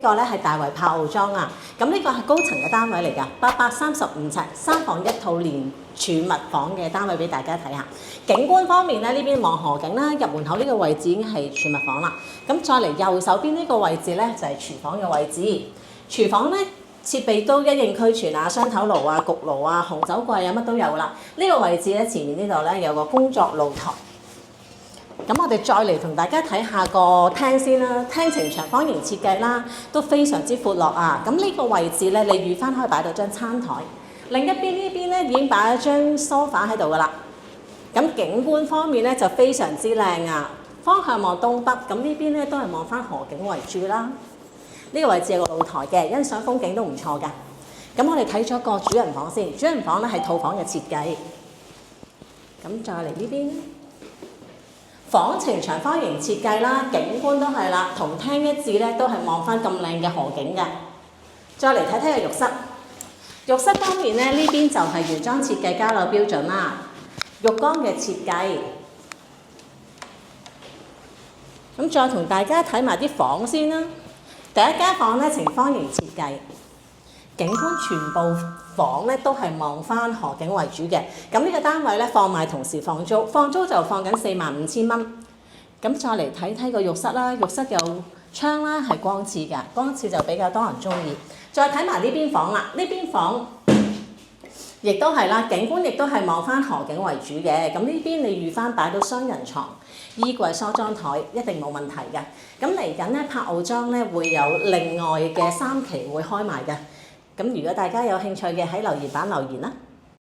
個咧係大圍柏傲莊啊，咁呢個係高層嘅單位嚟㗎，835尺，3房1套連儲物房嘅單位俾大家睇下。景觀方面咧，呢邊望河景啦，入門口呢個位置已經係儲物房啦。咁再嚟右手邊呢個位置咧就係廚房嘅位置。廚房咧設備都一應俱全啊，雙頭爐啊、焗爐啊、紅酒櫃啊乜都有啦。呢個位置咧前面呢度咧有個工作露台。咁我哋再嚟同大家睇下個廳先啦，廳呈長方形設計啦，都非常之闊落啊！咁呢個位置咧，你預翻可以擺到張餐台，另一邊呢邊咧已經擺咗張梳化喺度噶啦。咁景觀方面咧就非常之靚啊，方向望東北，咁呢邊咧都係望翻河景為主啦。呢個位置有個露台嘅，欣賞風景都唔錯㗎。咁我哋睇咗個主人房先，主人房咧係套房嘅設計。咁再嚟呢邊。房呈長方形設計啦，景觀都係啦，同廳一致咧，都係望翻咁靚嘅河景嘅。再嚟睇睇個浴室，浴室方面咧，呢邊就係原裝設計交樓標準啦，浴缸嘅設計。咁再同大家睇埋啲房先啦。第一間房咧呈方形設計，景觀全部房咧都係望翻河景為主嘅。咁呢個單位咧放賣同時放租，放租就放緊45,000蚊。咁再嚟睇睇個浴室啦，浴室有窗啦，係光廁㗎，光廁就比較多人中意。再睇埋呢邊房啦，呢邊房亦都係啦，景觀亦都係望翻河景為主嘅。咁呢邊你預翻擺到雙人床、衣櫃、梳妝台一定冇問題嘅。咁嚟緊咧柏傲莊咧會有另外嘅3期會開賣嘅。咁如果大家有興趣嘅喺留言板留言啦。